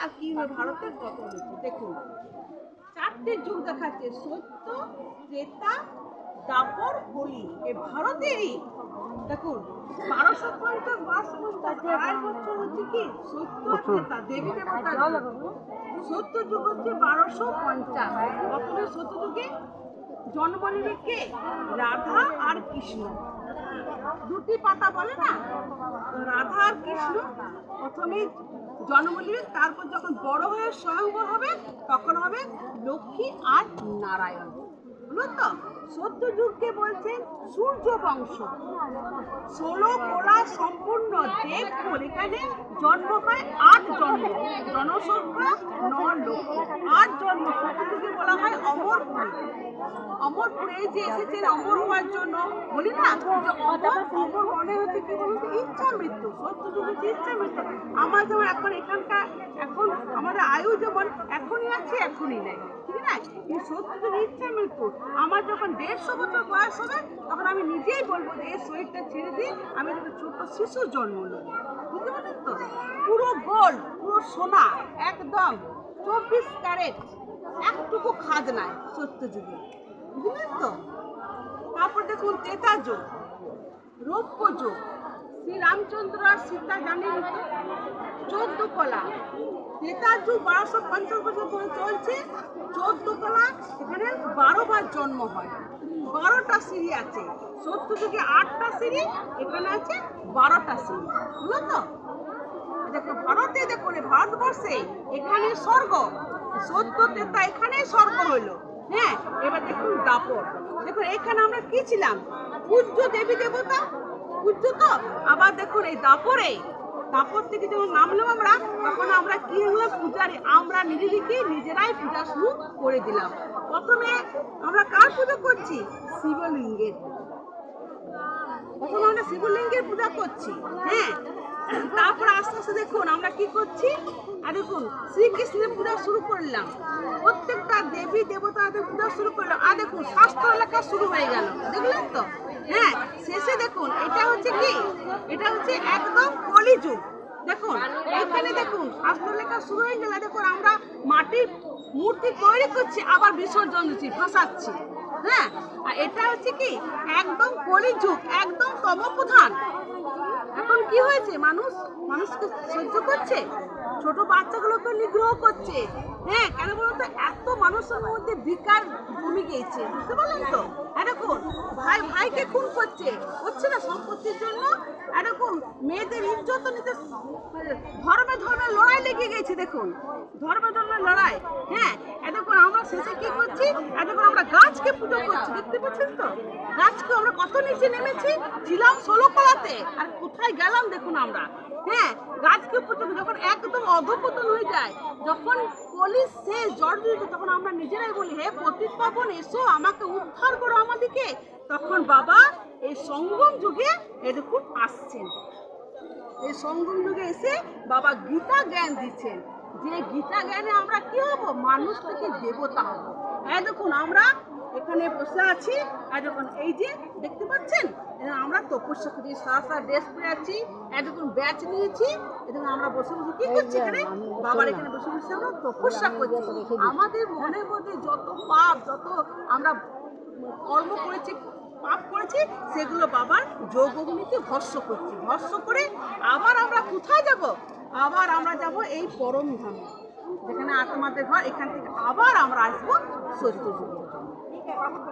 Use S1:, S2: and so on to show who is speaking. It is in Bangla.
S1: আর কিভাবে ভারতের পতন হয়েছে। দেখুন চারটে যুগ দেখাচ্ছে, সত্য, ত্রেতা, দাপর, কলি। এ ভারতেরই দেখুন 1250 আড়াই বছর হচ্ছে কি সত্য আর ত্রেতা, দেবী দেবতার যুগ। সত্য যুগ হচ্ছে 1250। প্রথমে সত্য যুগে জন্ম নিবে কে? রাধা আর কৃষ্ণ। দুটি পাতা বলে না, রাধা আর কৃষ্ণ প্রথমে জন্ম নিবে। তারপর যখন বড় হয়ে স্বয়ংবর হবে তখন হবে লক্ষ্মী আর নারায়ণ। বুঝলো তো? সত্য যুগকে বলছেন সূর্য বংশ। 16 কোলা সম্পূর্ণ দেব কুল। এখানে জন্ম হয় 8 জন্ম, জনসংখ্যা 9 লক্ষ। 8 জন্ম সত্য যুগে বলা হয় অমরপুরী। অমরপুরে যে এসেছেন অমর হওয়ার জন্য, বলি না যে অমর মনে হচ্ছে কি বলুন তো, ইচ্ছা মৃত্যু। সত্য যুগ হচ্ছে ইচ্ছা মৃত্যু। আমার যেমন এখন এখানকার এখন আমাদের আয়ু যেমন এখনই আছে এখনই নেই, ঠিক না? এই সত্য যুগ ইচ্ছা মৃত্যু। আমার যখন 150 বছর বয়স হবে তখন আমি নিজেই বলবো যে এই শরীরটা ছেড়ে দিই, আমি একটা ছোট্ট শিশুর জন্ম নেব। বুঝতে পারলেন তো? পুরো গোল্ড, পুরো সোনা, একদম 24 ক্যারেট, একটুকু খাদ নাই সত্য যুগে। বুঝলেন তো? তারপর দেখুন ত্রেতা যুগ, রৌপ্য যুগ। শ্রী রামচন্দ্র আর সীতা জানেন তো 14 কলা। ত্রেতা যুগ 1250 বছর ধরে চলছে। 14 কলা, এখানে 12 বার জন্ম হয়, 12টা সিঁড়ি আছে। সত্য যুগে 8টা সিঁড়ি, এখানে আছে 12টা সিঁড়ি। বুঝলো তো? দেখো ভারতে, দেখুন ভারতবর্ষে এখানে স্বর্গ, সত্য ত্রেতা এখানে স্বর্গ হইলো। হ্যাঁ, এবার দেখুন দাপর। দেখুন এখানে আমরা কি ছিলাম? পূজ্য দেবী দেবতা, পূজ্য তো। আবার দেখুন এই দাপরে, দাপর থেকে যখন নামলাম আমরা, তখন আমরা কি হলাম? পূজারি। আমরা নিজেরাই পূজা শুরু করে দিলাম। প্রথমে আমরা কার পুজো করছি? শিবলিঙ্গের। প্রথমে আমরা শিবলিঙ্গের পূজা করছি। হ্যাঁ, তারপর আস্তে আস্তে দেখুন আমরা কি করছি। আর দেখুন শ্রীকৃষ্ণের পূজা শুরু করলাম, প্রত্যেকটা দেবী দেবতাদের পূজা শুরু করলাম। আর দেখুন শাস্ত্র লেখা শুরু হয়ে গেল, দেখলেন তো? হ্যাঁ, শেষে দেখুন এটা হচ্ছে কি, এটা হচ্ছে একদম কলিযুগ। দেখুন এখানে দেখুন শাস্ত্র লেখা শুরু হয়ে গেল। দেখুন আমরা মাটির মূর্তি তৈরি করছি, আবার বিসর্জন দিচ্ছি, ভাসাচ্ছি। হ্যাঁ, আর এটা হচ্ছে কি একদম কলিযুগ, একদম তমপ্রধান। এখন কি হয়েছে? মানুষকে সহ্য করছে, ছোট বাচ্চাগুলোকে নিগ্রহ করছে। হ্যাঁ, কেন বলতো? এত মানুষের মধ্যে বিকার জমে গিয়েছে। বুঝতে পারলেন তো? দেখুন ভাই ভাইকে খুন করছে না সম্পত্তির জন্য। দেখুন মেয়েদের ইজ্জত নিতে ধর্মে লড়াই লেগে গেছে। দেখুন ধর্মে লড়াই। হ্যাঁ, দেখুন আমরা শেষে কি করছি? দেখুন আমরা গাছকে পুজো করছি। দেখতে পাচ্ছেন তো? গাছকে আমরা কত নিচে নেমেছি। ছিলাম 16 কলাতে, আর কোথায় গেলাম দেখুন আমরা। হ্যাঁ, গাছকে পুজো যখন একদম অধঃপতন হয়ে যায়, যখন পুলিশ শেষ জর্জরিত, তখন আমরা নিজেরাই বলি হে পতিত পাবন এসো, আমাকে উদ্ধার করো আমাদেরকে। তখন বাবা এই সঙ্গম যুগে দেখুন আসছেন। এই সঙ্গম যুগে এসে বাবা গীতা জ্ঞান দিচ্ছেন, যে গীতা জ্ঞানে আমরা কি হব? মানুষ থেকে দেবতা হব। দেখুন আমরা এখানে বসে আছি। দেখুন এই যে দেখতে পাচ্ছেন, আমরা তপস্যা করছি, সারা ড্রেস পরে আছি। দেখুন ব্যাচ নিয়েছি। দেখুন আমরা বসে বসে কি করছি? এখানে বাবার এখানে বসে বসে আমরা তপস্যা করছি। আমাদের মনের মধ্যে যত পাপ, যত আমরা কর্ম করেছি, পাপ করেছি, সেগুলো বাবার যোগ অগ্নিতে ভস্ম করছি। ভস্ম করে আবার আমরা কোথায় যাব? আবার আমরা যাব এই পরম ধামে, যেখানে আত্মাদের ঘর। এখান থেকে আবার আমরা আসবো সত্য যুগে।